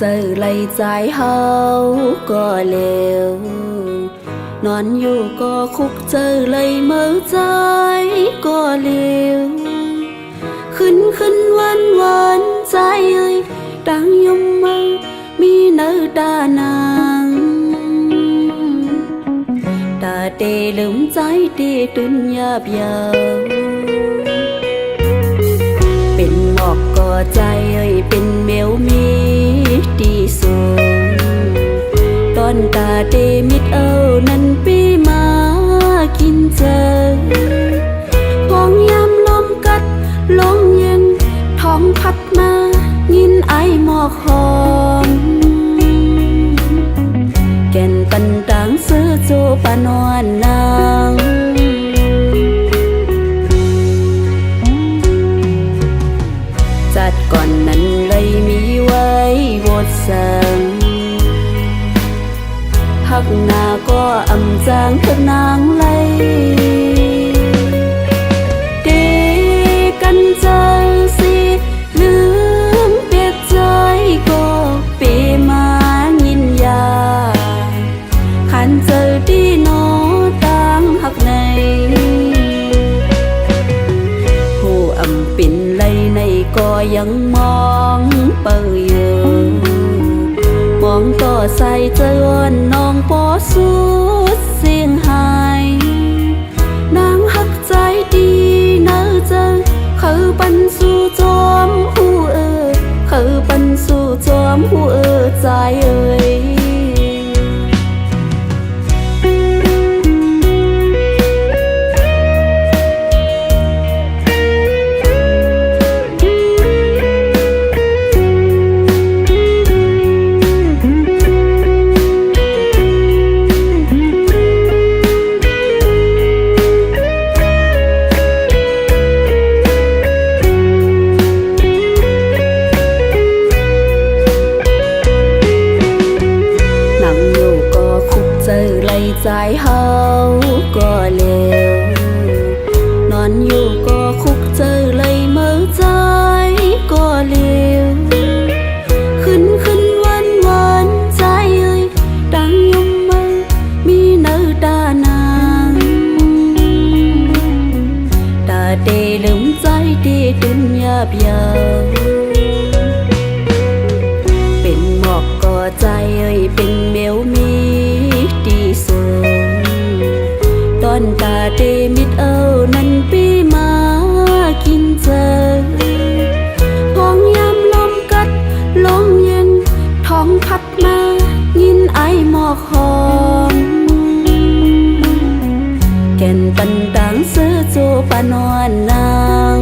จอไหลใจเฮาก็เลวนอนอยู่ก็คุกเจอไหลเมื่อใจก็เลวขึ้นวันใจเอ้ยดังยมมือมีเนื้อตานางตาเตลืมใจเตตุนยาบยาวเป็นหมอกก็ใจเอ้ยเป็นเมวมีที่สูงตอนตาเตมิดเอานั้นปีมากินเจอพองยามลมกัดลมเย็นท้องพัดมายินไอหมอกหอมแก่นปันตังซื้อโจปานอนนางจัดก่อนนั้นเลยมีไว้วดสังหักหน้าก็อำจางเถิดนางเลยเดกันใจสิลืมเปียกใจก็เปมายินยาขันเจอดีโนตังหักในผู้อำปิ่นเลยในก็ยังมองเปิดอยู่มองต่อใส่เจอน้องปอสุดเสียงหายนางหักใจดีเนื้อเจอเขาปันสู่จอมหูเขาปันสู่จอมหูใจเอ้ยใจเฮาก็เลวนอนอยู่ก็คุกเจอเลยเมื่อใจก็เลวขึ้นวันใจเอ้ยดังยมมือมีเนื้อตานางตาเตลืมใจเตตุนยาบยาวเป็นหมอกก็ใจเอ้ยเป็นเมวมีที่สูงตอนตาเตมิดเอานั้นปีมากินเจอพองยามลมกัดลมเย็นท้องพัดมายินไอหมอกหอมแก่นปันตังซื้อโจปานอนนาง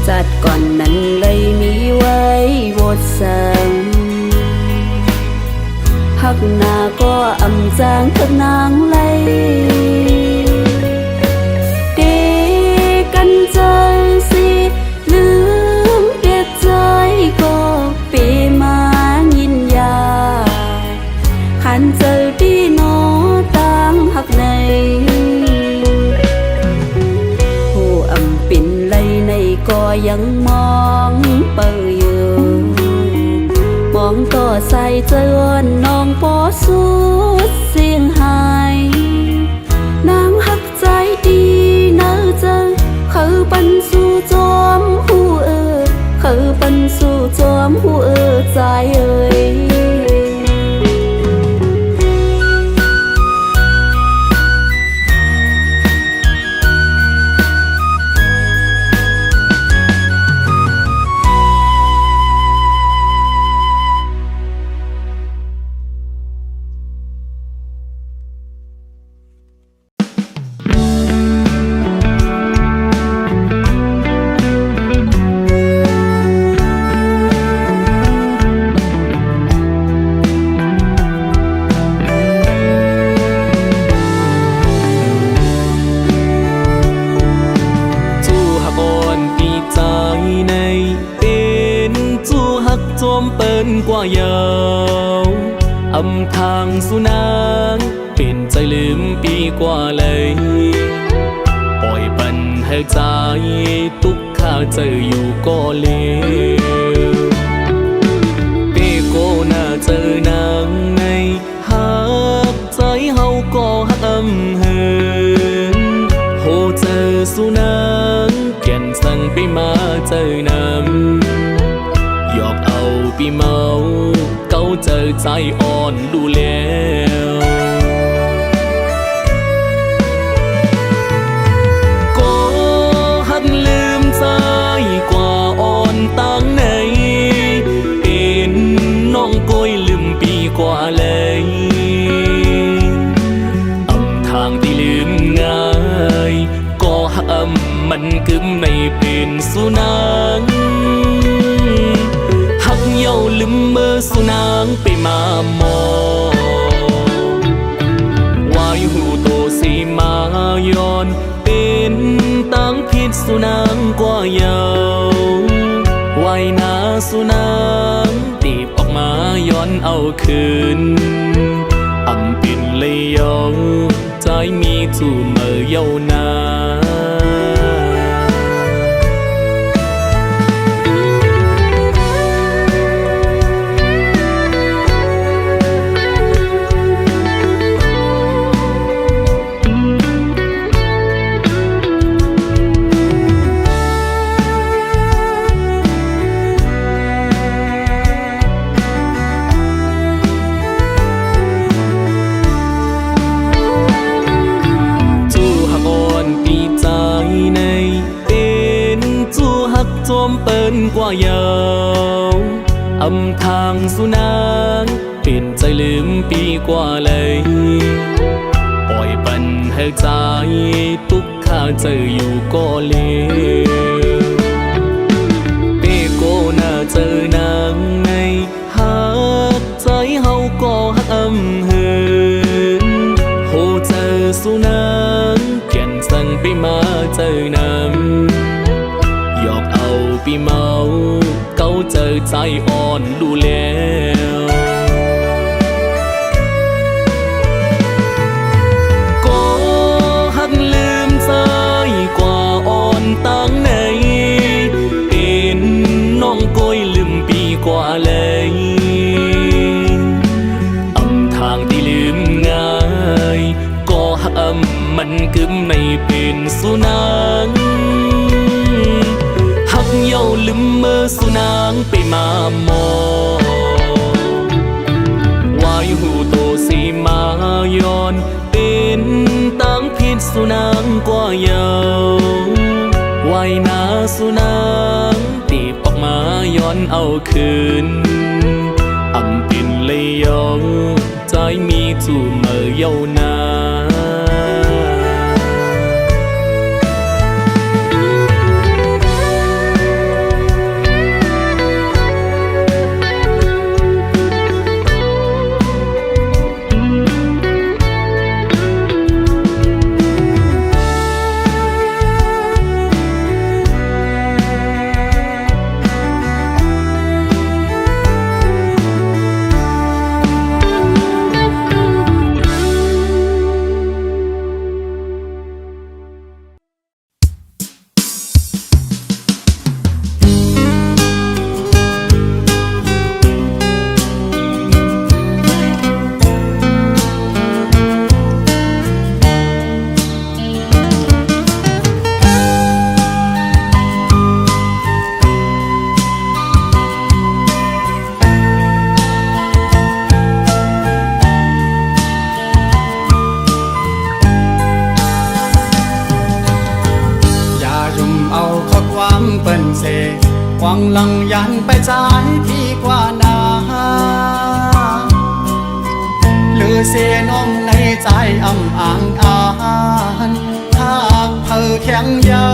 จัดก่อนนั้นเลยมีไว้วดสังหักหน้าก็อำจางเถิดนางเลยเดกันใจสิลืมเปียกใจก็เปมายินยาขันเจอดีโนตังหักในผู้อำปิ่นเลยในก็ยังมองเปิดอยู่มองต่อใส่เจอน้องปอสุดเสียงหายนางหักใจดีเนื้อเจอเขาปันสู่จอมหูเขาปันสู่จอมหูใจเอ้ยกว่ายาวอำทางสุนางเป็นใจลืมปีกว่าเลยปล่อยปันให้ใจตุกขา เจออยู่ก็เลวเปโกน่าเจอนางในหักใจเฮาก็ห้ำเหินโหเจอสุนางแก่นสั่งไปมาเจอนำหยอกเอาปีเมาเก้าเจอใจอ่อนดูแล้วก็หักลืมใจกว่าอ่อนตั้งในเป็นน้องก้อยลืมปีกว่าเลยอำทางที่ลืมง่ายก็หักมันกึมไม่เป็นสุนังหักเย้าลืมเมื่อสุนางไปมามองวายหูโตสีมาย้อนเป็นตั้งพิษสุนางกว่าเยาวไว้หน้าสุนางตีบออกมาย้อนเอาคืนอำปิ่นเลยเยาใจมีจู่เมื่อเยานาจอมเปิ้นกว่าเยาวอำทางสุนางเป็นใจลืมปีกว่าเลยปล่อยปันให้ใจทุกข้าเจออยู่ก็เลวเปโกน่าเจอนางในหักใจเฮาก็หักเหินโหเจอสุนางแก่นสั่งไปมาเจอนำหยอกเอาปีเมาเก้าเจอใจอ่อนดูแล้วก็หักลืมใจกว่าอ่อนตั้งในเป็นน้องก้อยลืมปีกว่าเลยอำทางที่ลืมง่ายก็หักมันกึมไม่เป็นสุนังเย้าลืมเมื่อสุนางไปมามองวายหูโตสีมาย้อนเป็นตั้งพิษสุนางกว่าเยาไว้หน้าสุนางตีบออกมาย้อนเอาคืนอำปิ่นเลยเยาใจมีจู่เมื่อเยานาหวังลังยันไปใจพี่กว่านาหรือเสียน้องในใจอ่ำอ่างอ่านถ้าเธอแข็งเยา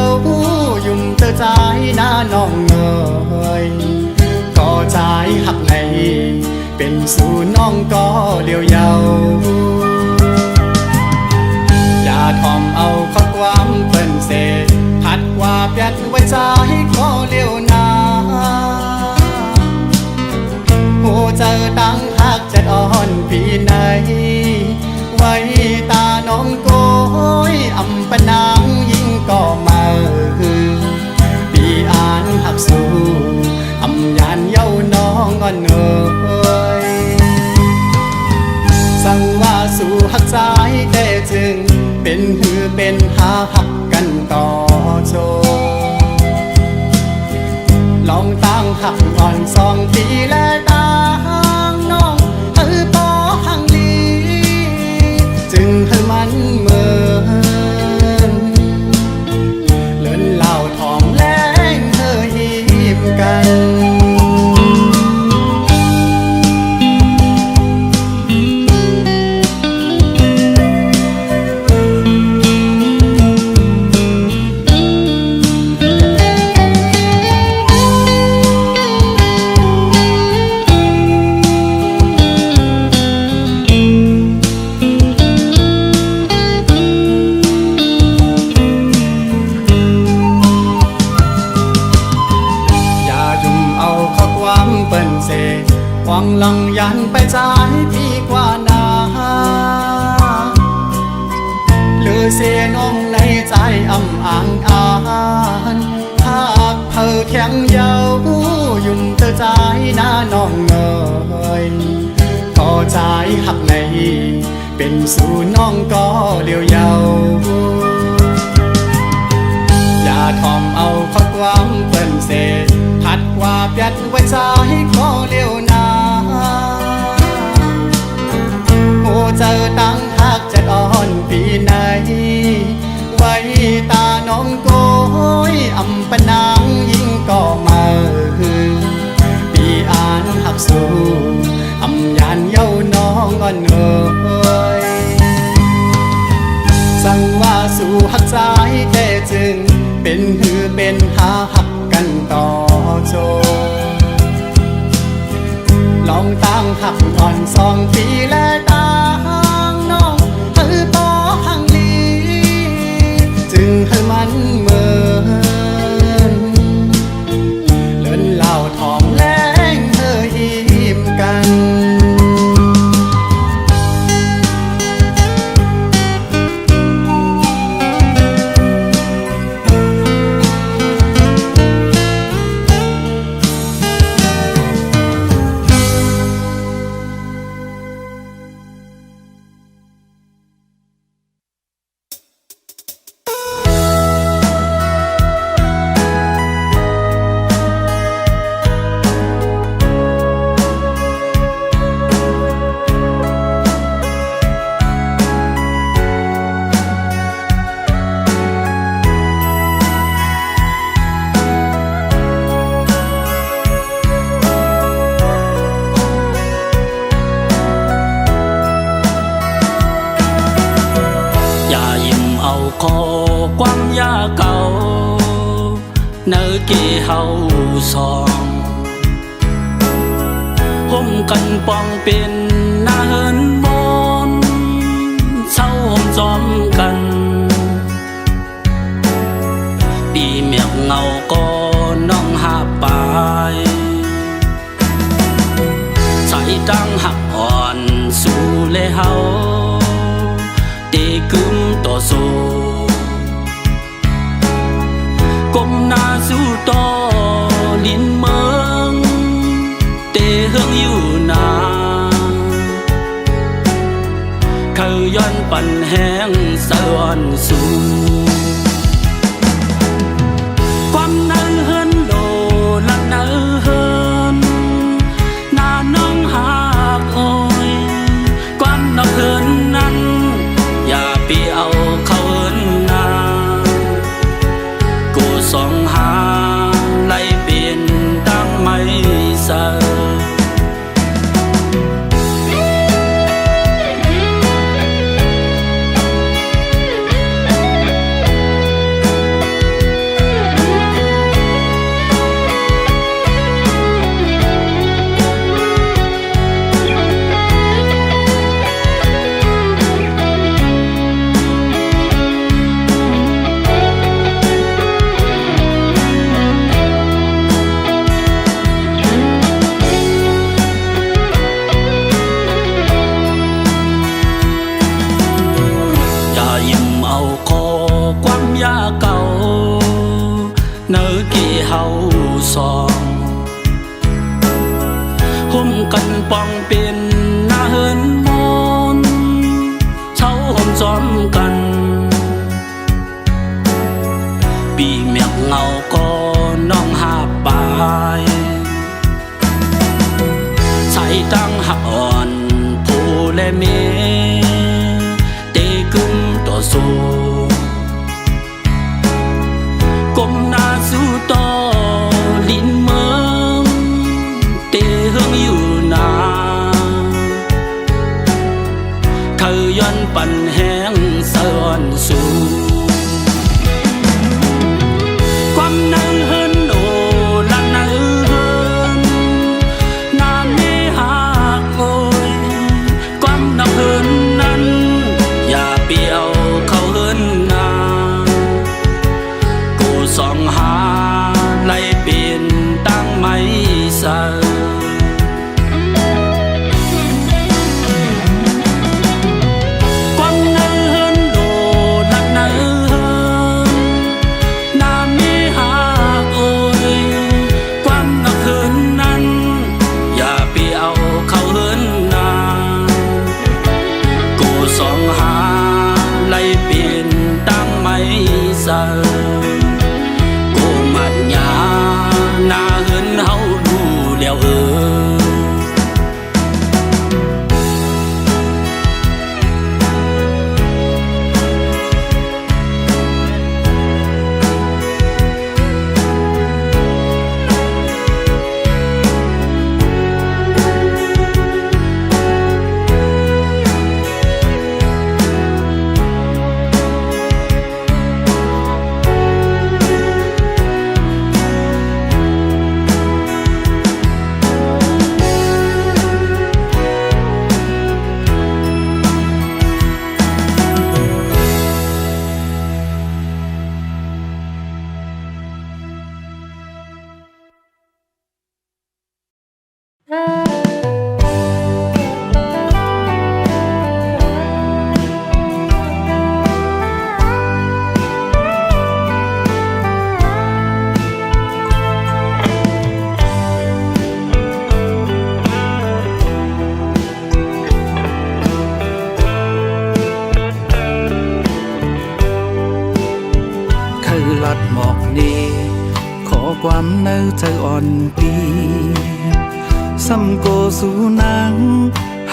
ยุ่มเธอใจหน้าน้องเอ่ยก็ใจหักในเป็นสู่น้องก็เลี้ยวเยาอย่าทอมเอาข้อความเปิ้นเสพัดว่าเปียดไว้ใจก็เลี้ยวนาหูเจอตั้งหักจะอ่อนพี่ไหนไว้ตาน้องโกยอำปะนางยิ่งก็มาพี่อา องตั้งหักอ่อน2 ปีและตั้งน้องปอหังลีจึงให้มันเหมือนเลินเหล่าทองแรงหิมกัน หวังลังยันไปใจพี่กว่านาหรือเสียน้องในใจอ่ำอ่างอ่านหากเธอแข็งเยายุ่มเธอใจหน้าน้องเงยก็ใจหักในเป็นสู่น้องก็เลี้ยวเยาอย่าทอมเอาข้อความเปิ้นเสพัดว่าเปียดไว้ใจก็เลี้ยวนาโอ้เจอตั้งหักจะอ่อนปีไหนไว้ตาน้องโกยอำปะนางยิ่งก็มาปีอ่านหักสู้อำยานเย้าน้องอ่อนเอ่ยสั่งว่าสู่หักใจแค่จึงเป็นหือเป็นหาหักกันต่อโจลองตั้งหักอ่อน2 ปีและตั้งน้องปอหังลีจึงให้มันเหมือนเลินเหล่าทองแรงหิมกัน ความยาเก่าเนื้อเกี่เฮาสองห่มกันปองเป็นหน้าเฮินบนเศร้าห่มจอมกันปีเมียเงาก็น้องหาปายใส่ตั้งหักอ่อนสู่เลเฮาตีกึมต่อสู้ก้มหน้าสู้ต่อลิ้นเมืองเตะเฮืองอยู่นาเขาย้อนปั่นแห้งสะอ่อนสู่ความเนื้อเฮินโลละเนื้อเฮินหน้าน้องหากโอยความเนื้อเฮินนั้นอย่าไปเอาเขาเฮินนากูส่องหาไล่เปลี่ยนดังไม่เสอเนื้อกี่เฮาสองห่มกันปองเป็นหน้าเฮินมนเช้าห่มจอมกันปีเมียเงาก็น้องหาปาย หักอ่อนผู้และเมเตกึมต่อสู้ก้มหน้าสู้ต่อลิ้นเมืองเตเฮืองอยู่นาเธอย้อนปั่นแห้งสะอ่อนสู้ความเนื้อเฮินโอละเนื้อเฮินน้ำไม่หักโอยความนับเฮินนั้นอย่าเปี่ยวเขาเฮินนากูสองหาไล่เปลี่ยนตั้งไม่ใส่กูมัดยาหน้าเหินเฮาดูแล้วลัดหมอกนี้ขอความเนื้อเธออ่อนปีซ้ำโกสู่นาง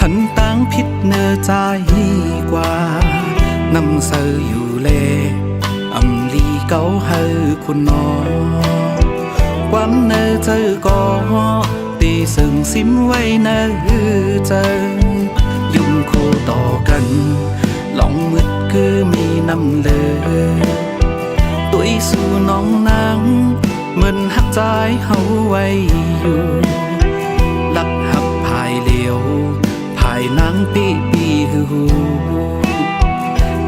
หันต่างพิษเนื้อใจกว่านำเสออยู่เลอำลีเก่าเฮอคุณนอความเนื้อเธอก็ตีซึ่งซิมไว้เนื้อเจอยุ่งคู่ต่อกันหลงมืดคือมีน้ำเลือตุยสู่น้องนางเหมือนหักใจเฮาไว้อยู่ลักหักภายเหลียวภายนางปีหู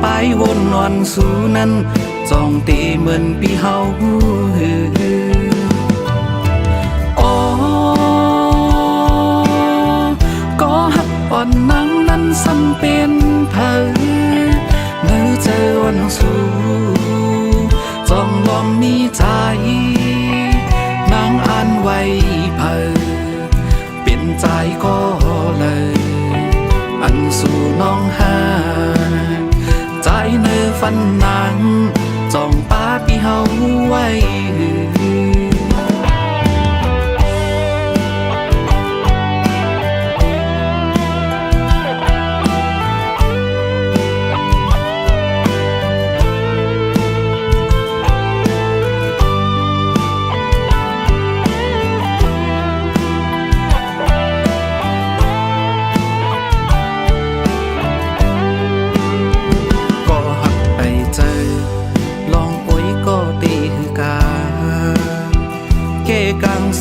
ไปวนนอนสู่นั้นจองตีเหมือนปีเฮาอ๋อก็หักอ่อนนางนั้นซ้ำเป็นเธอเมื่อเจอวันสู่จองลอมมีใจนางอ่านไว้เพอเป็นใจก็เลยอันสู่น้องหาใจเนื้อฟันนางจองป้าปีเฮาไว้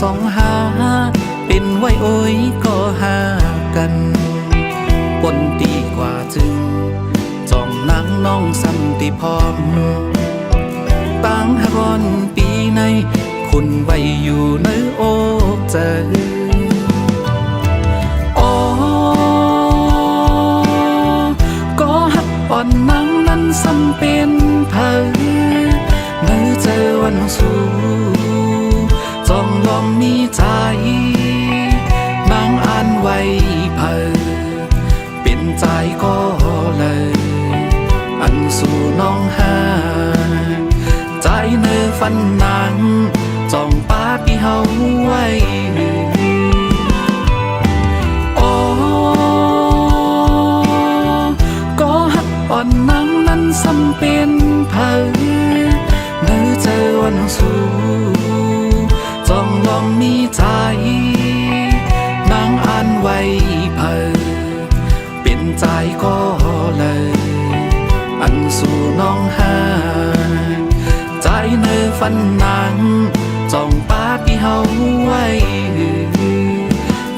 สองหาเป็นไว้โอ้ยก็หากันปนดีกว่าจึงจอมนางน้องสันติพร้อมตั้งหอนปีในคุณไว้อยู่ในอกใจอ๋อก็หักอ่อนนางนั้นซ้ำเป็นเธอเมื่อเจอวันสู่จองลอมมีใจนางอ่านไว้เพอเป็นใจก็เลยอันสู่น้องหาใจเนื้อฟันนางจองป้าปีเฮาไว้อ๋อ ฝันนางจ้องปาที่เฮาไว้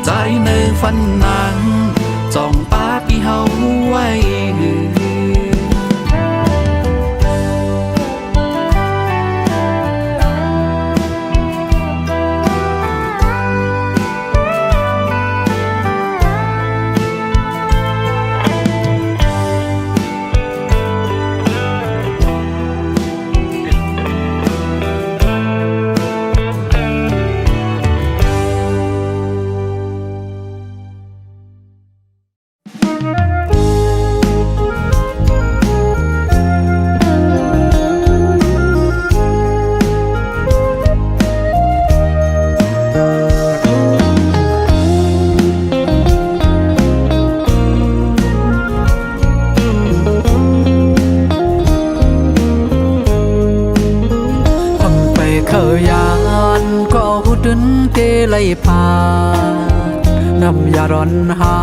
ใจในฝันนางจ้องปาที่เฮาไว้ยานก็หูดึนเกเลยพานำยาร้อนหา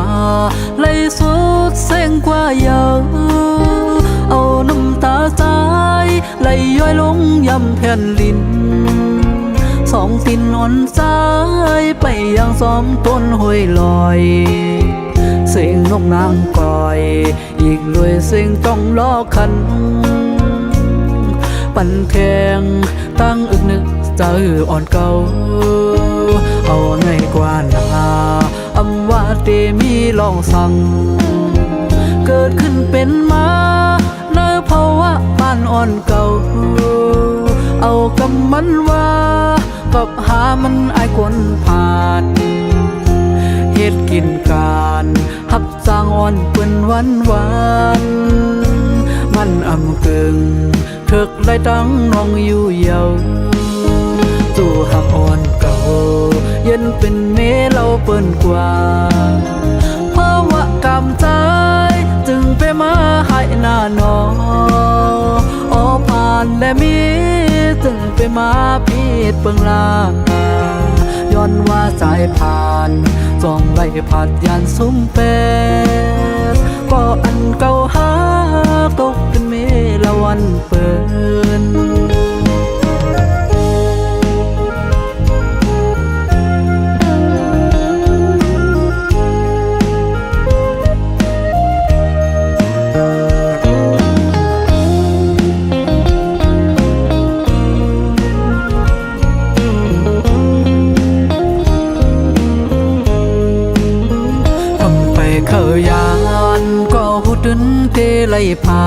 เลยสุดเส้งกว่าเยอะเอาน้ำตาใจเลยย้อยลงยำแผ่นลินสองตินนอนใจไปยังซ้อมต้นห้วยลอยเสียงนกนางก่อยอีกด้วยเสียงต้องล้อคันปั่นแทงตั้งอึกนึกเจออ่อนเก่าเอาในกว่านาอำว่าเตมีลองสั่งเกิดขึ้นเป็นมาในภาวะบ้านอ่อนเก่าเอากำมันว่ากับหามันไอ้คนผ่านเฮ็ดกินการหับสร้างอ่อนเป็นวันมันอำกึ่งถึกไล่ตั้งน้องอยู่เยาจู่หักอ่อนเก่าเย็นเป็นเมเราเปิ้นกว่าเพราะว่ากำใจจึงไปมาให้หน้าน้องออผ่านและมีจึงไปมาพีดเปิงลาย้อนว่าสายผ่านส่องไล่ผัดยานซุ้มเป็ดก็อันเก่าหาตกเป็นเมละวันเปินเคยยานก็หูดึนเกเลยพา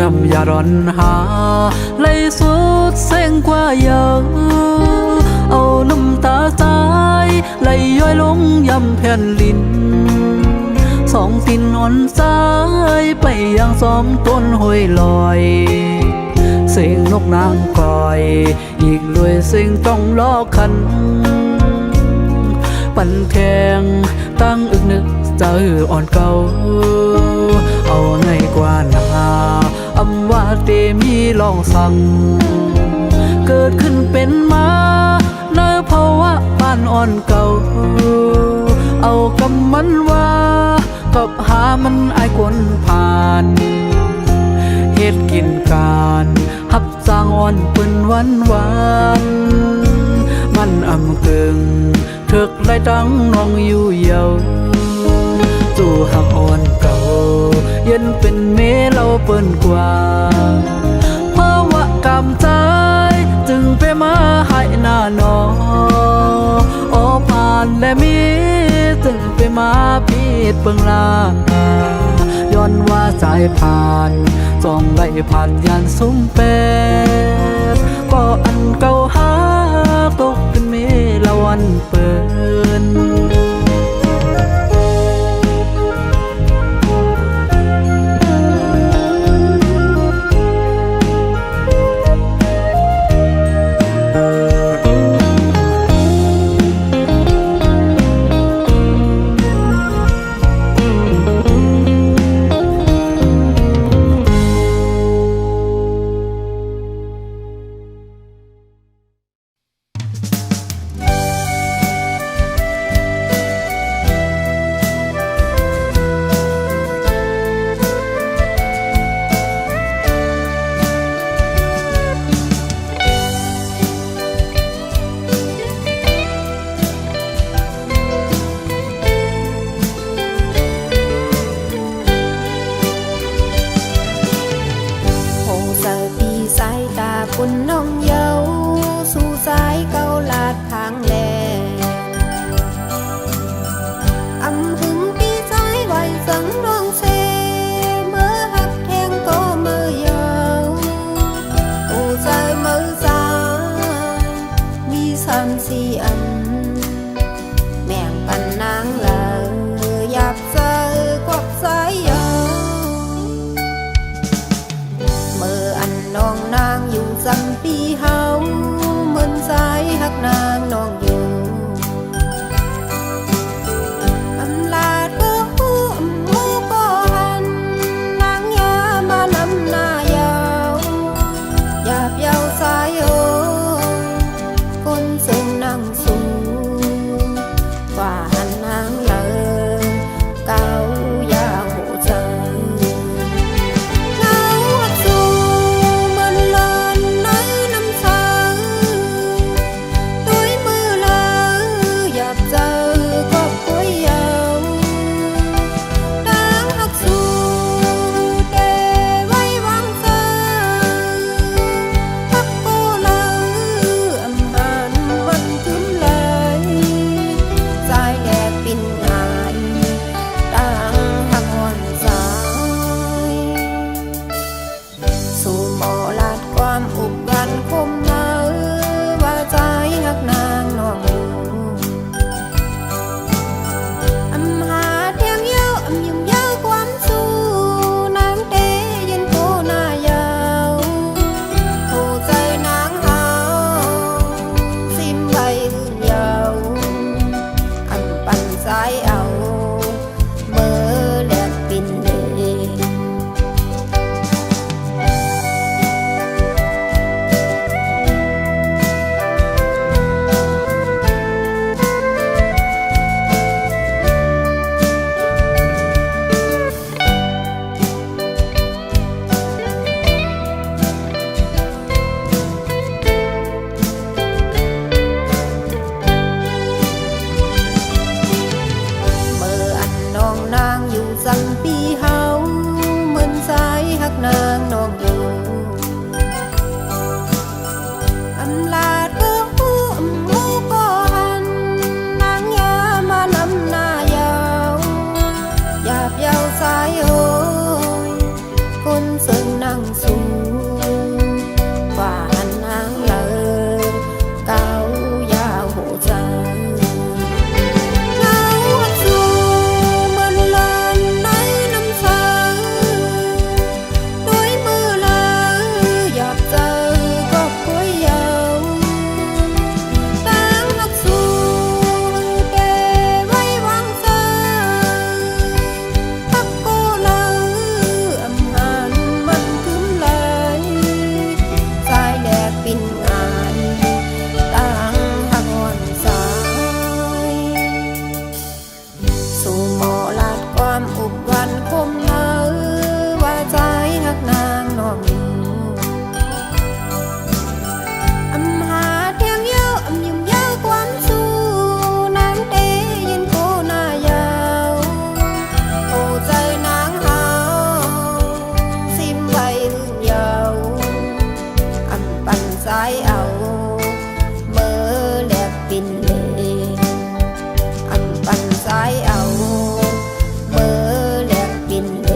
นำยาร้อนหาเลยสุดเส้งกว่าเยอะเอาน้ำตาใจเลยย้อยลงยำแผ่นลินสองตินนอนใจไปยังซ้อมต้นห้วยลอยเสียงนกนางก่อยอีกด้วยเสียงต้องล้อคันปั่นแทงตั้งอึกนึกเจออ่อนเก่าเอาในกว่านาอำว่าเตมีลองสั่งเกิดขึ้นเป็นมาในภาวะบ้านอ่อนเก่าเอากำมันว่ากับหามันไอ้คนผ่านเฮ็ดกินการหับสร้างอ่อนเป็นวันมันอำกึ่งถึกไล่ตั้งน้องอยู่เยาจู่หักอ่อนเก่าเย็นเป็นเมเราเปิ้นกว่าเพราะว่ากำใจจึงไปมาให้หน้าน้องออผ่านและมีจึงไปมาพีดเปิงลาย้อนว่าสายผ่านส่องไล่ผ่านยานซุ้มเป็ดก็อันเก่าหาตกเป็นเมละวันเปิน สี่อันแม่งปันนางเลอหยับเจอกวักสายยาวเมื่ออันน้องนางอยู่จำปีเฮาเหมือนสายหักนางน้องอยู่อำลาดก็หูอำหูก็หันนางยามานำหน้ายาวหยาบยาวสายโอคนซึ่งนั่งสูงฝ่าหันนางเลอเก่ายาหูเจอเงาสูมันเลินในน้ำชาตุ้ยมือเลอหยาบเจอก็ป่วยยาวดังหักสูเดไว้วางเจอหักโกเลออำหันมันถึงเลยใจแหลกปิ่นงายดังหักอ่อนสายสู่หมอลาดความอุบกันคมเนอว่าใจหักนางน้องอยู่อำหาเทียงเยอะอำยุ่งเยอะความสู้นางเตยินโคหน้ายาวโทใจนางหาซิมใบอื่นยาวอำปั่นสายเอาเบอร์แลกปิ่นเด เมื่ออันน้องนางอยู่สังปีเฮาเหมือนสายหักนางน้องอยู่อำลาดก็หูอำหูก็หันนางยามานำหน้ายาวหยาบยาวสายโอยคนซึ่งนั่งสูงฝ่าหันนางเลอเก่ายาวหูใจเงาสูมันเลินในน้ำชาด้วยมือเลอหยาบเจอก็ป่วยยาวตั้งหักสูเดไว้วางเจอหักโกเลออำหันมันถึงเลยสายแดกปิ่นงายตั้งหักอ่อนสายสู่หมอลาดความอุบวันคมเนอว่าใจหักนางน้องอยู่อำหาเทียงเยอะอำยุ่งเยอะความสู้นางเตยินโคหน้ายาวโอ้ใจนางหาซิมใบอื่นยาวอำปั่นสายเอาเบอร์แลกปิ่นเลอำปั่นสายเอาเบอร์แลกปิ่นเล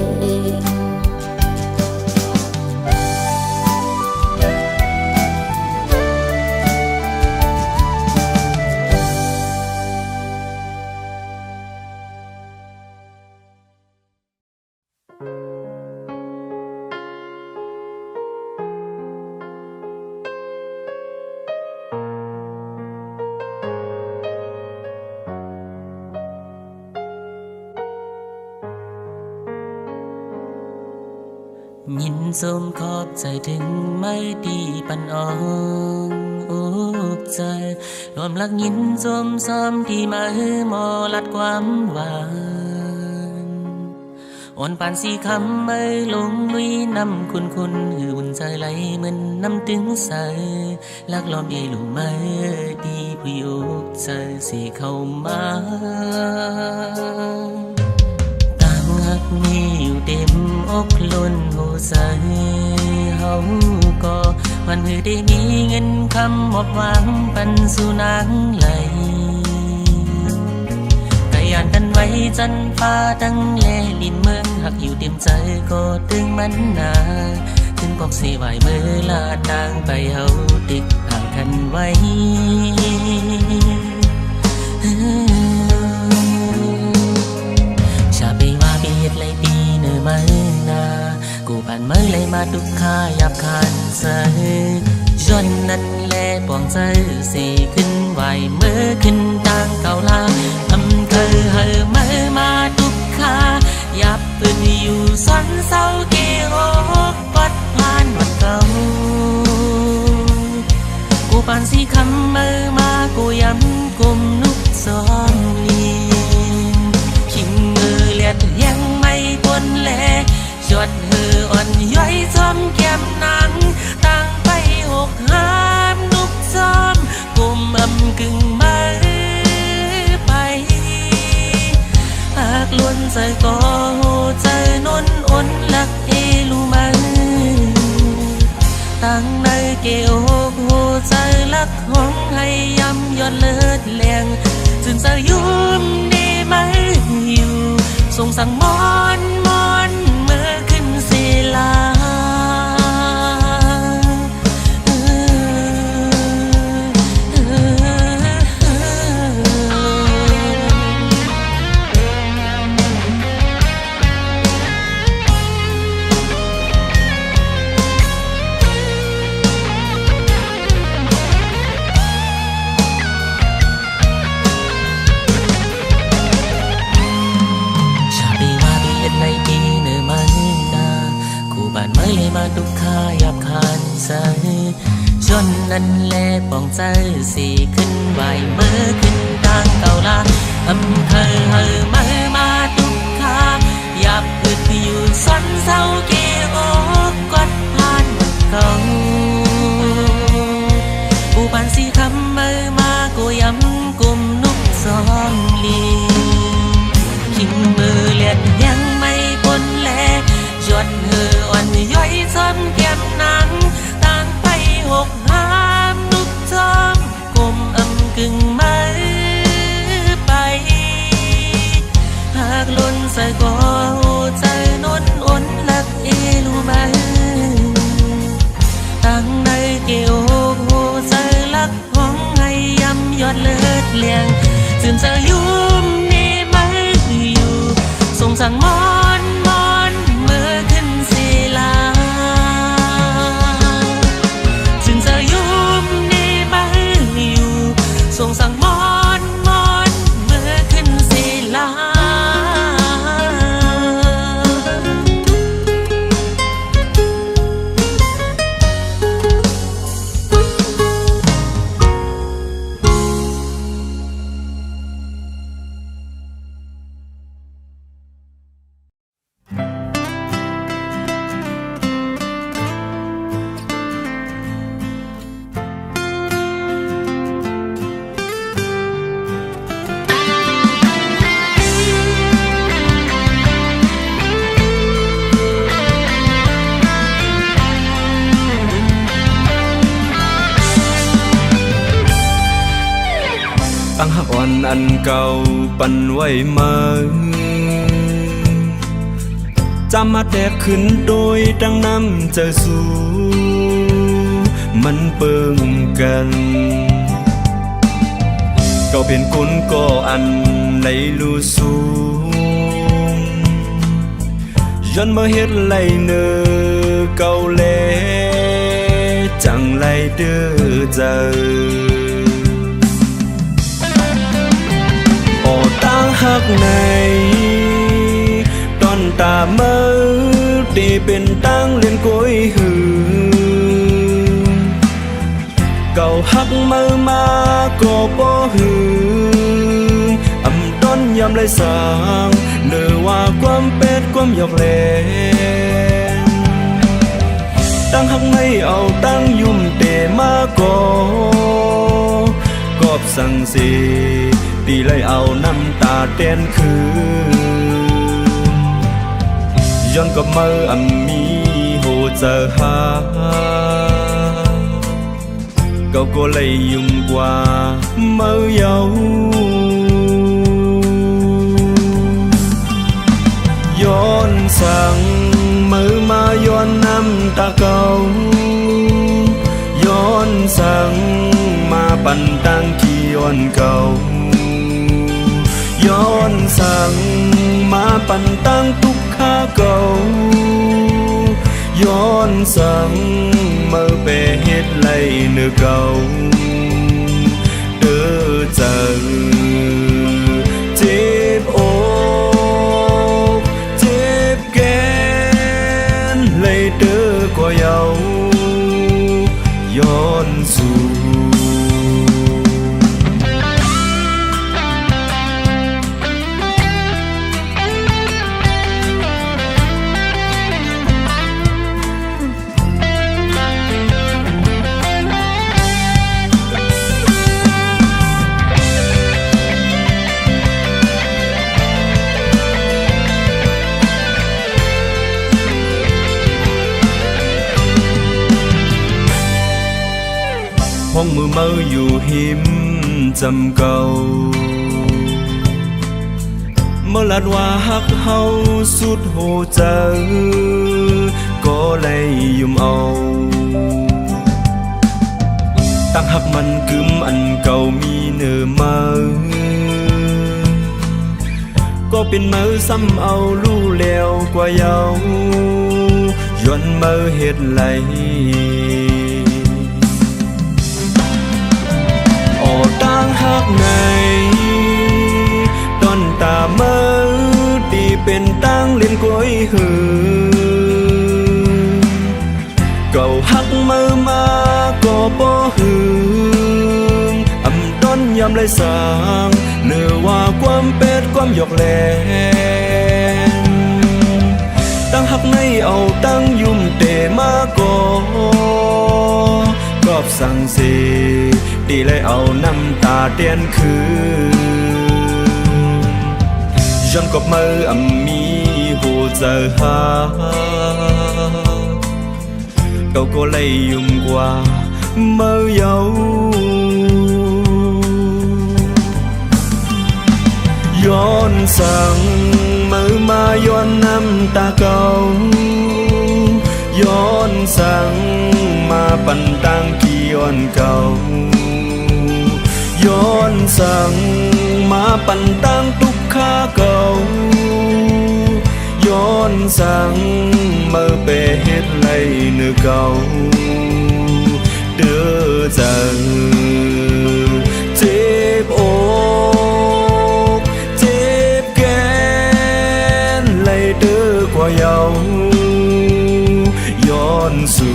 ยินสมขอบใจถึงไม่ดีปันอ่องอกใจรวมรักยินสมซ้อมที่มาฮือหมอลัดความหวานอ่อนปานสีคำไม่ลงลุยนำคุณหืออุ่นใจไหลเหมือนน้ำตึงใสลักล้อมเอลูไม่ดีผู้ยกใจสีเข้ามาหักมีอยู่เต็มอกล้นหัวใจเฮาก็วันเพื่อได้มีเงินคำหมดหวังปันสู่นางไหลกะยานกันไว้จันฟ้าตั้งแลลินเมืองหักอยู่เต็มใจก็ตึงมันนาถึงกอกเสียไหวเมื่อลาต่างไปเฮาติดห่างกันไว้ เลยมาดุกขายาบคานเสยย้อนนั้นแลปวงใจสีขึ้นไหวเมื่อขึ้นต่างเก่าลาเธอเฮอเมื่อมาดุกขายับปืนอยู่ซ้อนเศร้าเกโอปัดผ่านวัดเก่ากูปานสีคำเมื่อมากูย้ำกุมนุกซ้อมลีขิงมือเลียดยังไม่ปนแลจดเหืออ่อนย้อยซ้อมแก้มนางตั้งไปหกห้ามนุกซ้อมกุมกึ่งมือไปหากล้วนใจก็ใจนนอ่อนลักเอลูมันตั้งในเกโอใจลักห้องให้ยำย้อนเลิศแรงจึงจะยุ่มดีไหมอยู่ทรงสั่งมอนเมื่อขึ้นศิลามาดุกขายาบคานใจจนนั้นแลปองใจสีขึ้นไหวเมื่อขึ้นต่างเก่าลาเธอเฮอเมื่อมาดุกขายับอึดอยู่ซ้อนเศร้าเกโอกดผ่านเก่ากูปานสีคำเมื่อมากูย้ำกุมนุกซ้อมลีขิงมือเลียดยังไม่ปนแลจดเหืออ่อนย้อยซ้ำแก้มนางต่างไปหกห้ามนุกจอมกลมกึ่งมือไปหากล้นใส่ก็ใจนนอ่อนลักเอลูมันตั้งในเกี่ยวใจลักห้องให้ยำยอดเลิศเลียงจึงจะยุ่มนี่ไม่อยู่ทรงสั่งมอนเมื่อขึ้นศิลาจึงจะยุ่มนี่ไม่อยู่ทรงสั่งมอนเมื่อขึ้นศิลา ตั้งหักอ่อนอันเก่าปันไว้มาจำมาแตกขึ้นโดยดังน้ำเจอสู่มันเปิงกันก็เป็นคนก็อันไหลลูสูงย้อนมาเฮ็ดไหลเนอเก่าแลจังไหลเด้อเจอโอ้ตั้งหักในตอนตาเมื่อตีเป็นตั้งเล่นกอยหือเก่าหักมือมาก็บ่หือต้นยำไรสางเนื้อว่าความเป็ดความหยอกแหลงตั้งหักไม่เอาตั้งยุ่มเตมาก็กอบสั่งสีตีเลยเอาน้ำตาเต้นคือย้อนกับมือมีโหเจอหาเก่าก็เลยยุ่งกว่ามือเยาย้อนสั่งมือมาย้อนน้ำตาเก่าย้อนสั่งมาปั่นตั้งที่ย้อนเก่าย้อนสั่งมาปั่นตั้งทุกข้าเก่า ย้อนสั่งเมื่อไปเฮ็ดไรเนื้อเก่าเด้อเจังเจ็บอกเจ็บแกนเลยเด้อกว่าเยาย้อนสู่ห้องมือเมาอยู่หิมจำเก่าเมื่อลัดว่าฮักเฮาสุดโหใจก็เลยยุ่มเอาตั้งหักมันกึมอันเก่ามีเนื้อมาก็เป็นมือซ้ำเอาลู่แล้วกว่าเยาย้อนมือเฮ็ดไหลตั้งหักไงตอนตาเมื่อดีเป็นตั้งเล่นกล้วยหือเก่าหักมือมาก็บ่หืออำต้นยำไรสางเนื้อว่าความเป็ดความหยอกแหลงตั้งหักในเอาตั้งยุ่มเตมาก่อกอบสั่งเสดีเลยเอาน้ำตาเตียนคืนย้อนกับมืออำมีหูเจอหาเก่าก็เลยยุ่งกว่าเมื่อเยาย้อนสั่งมือมาย้อนน้ำตาเก่าย้อนสั่งมาปั่นตั้งกี่ย้อนเก่าย้อนสั่งมาปั่นตั้งทุกข้าเก่าย้อนสั่งเมื่อไปเฮ็ดไรเนื้อเก่าเด้อจังเจ็บอกเจ็บแกนเลยเด้อกว่าเยาย้อนสู่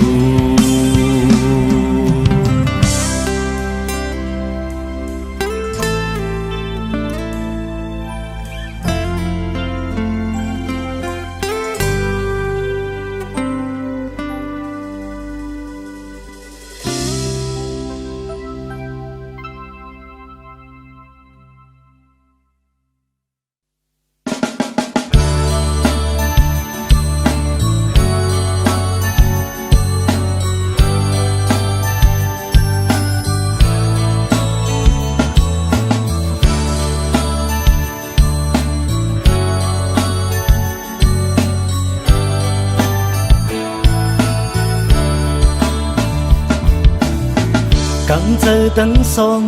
กังเจอทั้งสอง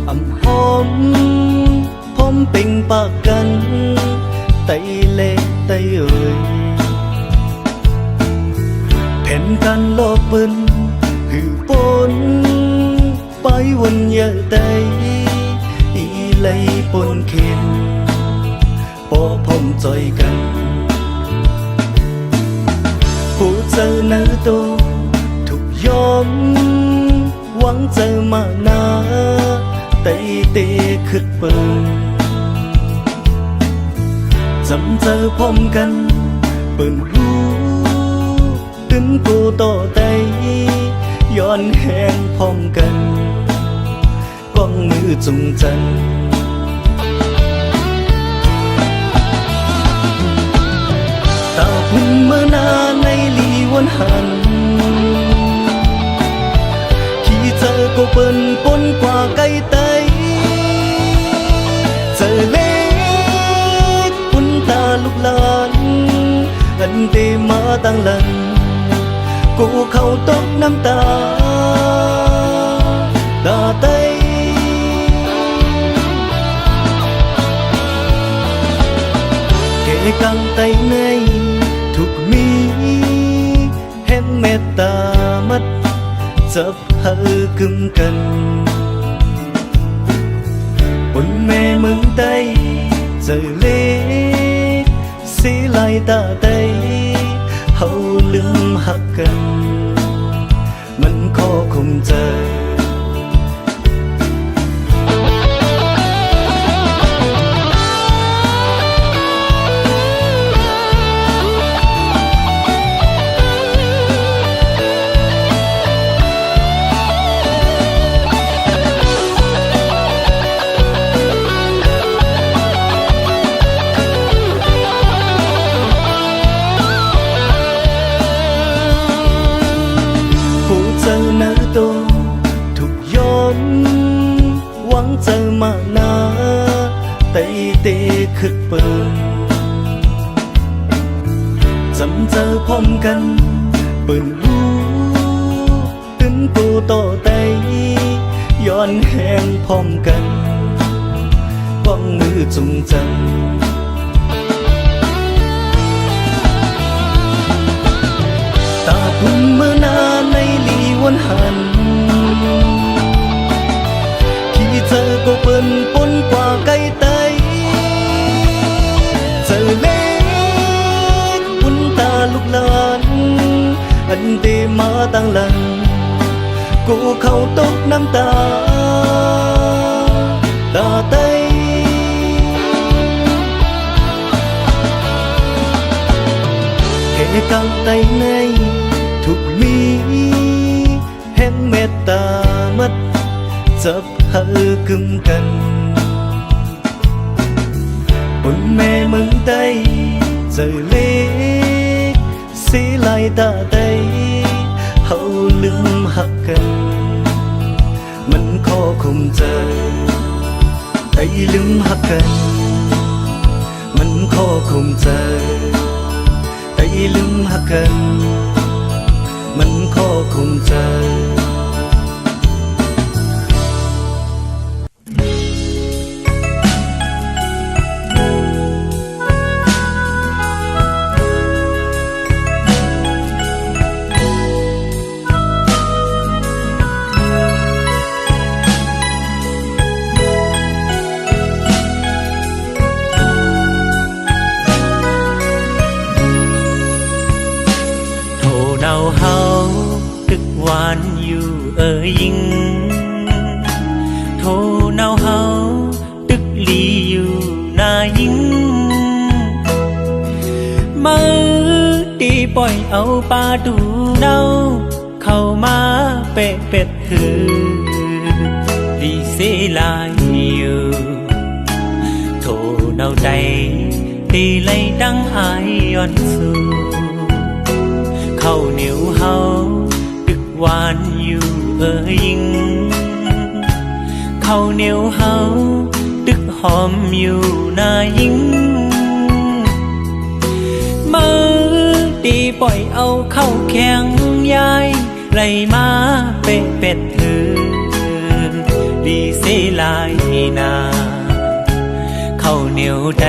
อำหอมพร้อมเป่งปากกันไตเล่ไตเอ่ยแผ่นกันลอบเปิ้นหือปนไปวันเยอะใดอีไลปนเข็นปอพร้อมจอยกันผู้เจอเนื้อโตถูกยอมหวังเจอมานาไตเตขึ้นเปินจำเจอพร้อมกันเปิ่นรู้ตึงกูต่อไตย้อนแหงพร้อมกันก้องมือจุงจันตาพึ่งเมื่อนาในลีวันหันเจอก็เปิ้นปนกว่าไก่ไตเจอเล็กปุ่นตาลูกหลานอันเดมาตั้งหลังกูเข้าตกน้ำตาตาไตเกกังไตในทุกมี จับหากึมกันบนแม่เมืองใต้เจอเล็กสีลายตาใต้เฮาลืมหักกันมันขอคงใจทุกย้อนหวังเจอมานาไต่เตะขึ้นเปินจำเจอพร้อมกันเปินรู้ตึนปูต่อไตย้อนแห้งพร้อมกันป้องมือจุงจังตาพุ่มเมื่อนาในลีวันหันที่เธอก็เปิ้นปนกว่าไก่ไตเจอเล็กอุ่นตาลูกหลานอันเดมาตั้งหลังกูเข้าตกน้ำตาตาไตแค่กังไตในทุกมีแห่งเมตตามัดจับหากึมกันบนแม่เมืองใต้เจอเล็กสีลายตาใต้เฮาลืมหักกันมันขอคงใจไต้ลืมหักกันมันขอคงใจไต้ลืมหักกันมันขอคงใจเฮาตึกหวานอยู่ยิงโทเนาเฮาตึกลีอยู่นายิงมือตีปล่อยเอาปลาดูเนาเข้ามาเป็ดหือดีเสลายอยู่โทเนาใจตีไลดังอายย้อนสู่ข้าวเหนียวเฮาตึกหวานอยู่ยิงข้าวเหนียวเฮาตึกหอมอยู่นายิงมือตีปล่อยเอาเข้าแข็งยายไหลมาเป็ดถือดีเสลายนาข้าวเหนียวใจ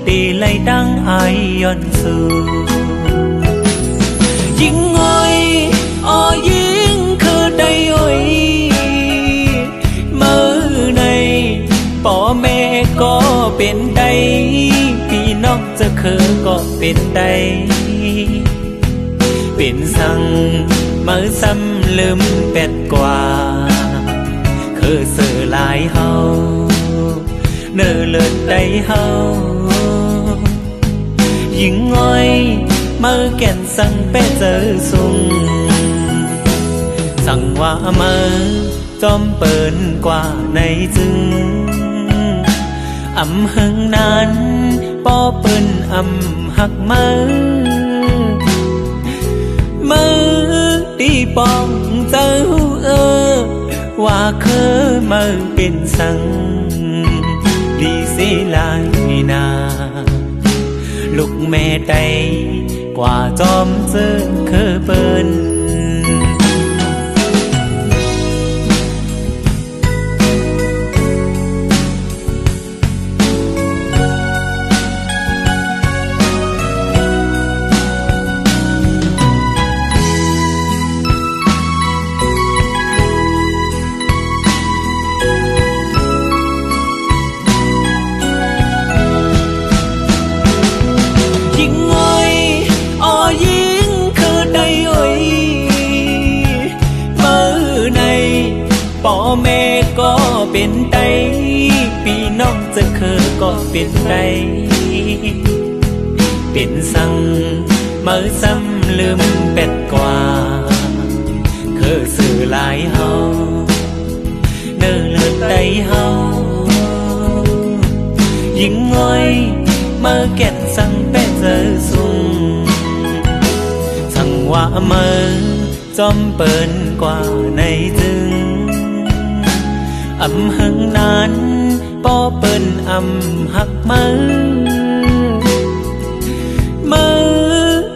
ตีไหลดังอายย้อนสู่ยิงอ้อยยิงคือได้อ้อยมือในป่อแม่ก็เป็นได้พี่น้องจะคือก็เป็นได้เป็นสั่งมือซ้ำลืมเป็ดกว่าคือเสือลายเฮาเนื้อเลือดได้เฮายิงอ้อยมือแก่นสั่งเป้เจอสุงสั่งว่ามือจอมเปินกว่าในจึงอำหึงนั้นป้อเปิ้นอำหักมือตีปองเจ้าว่าเคยมือเป็นสั่งดีสิลายนาลูกแม่ใดกว่าจอมเจอคือเปิ้น เ เป็นไตปีน้องจะเคอก็เป็นไตเป็นสั่งเมื่อซ้ำลืมเป็ดกว่าเคอสื่อหลายเฮาเนื้อเลือดไตเฮายิ่งง่อยเมื่อแก่นสั่งเป็ดเจอสุ่งสั่งว่าเมื่อจอมเปินกว่าในจึงอำหึงนั้นป้อเปิ้นอำหักมือ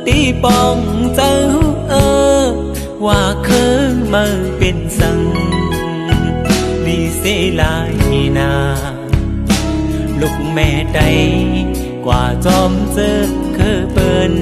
ตีปองเจ้าว่าคือมือเป็นสังดีเสลายนาลูกแม่ใดกว่าจอมเจอคือเปิ้น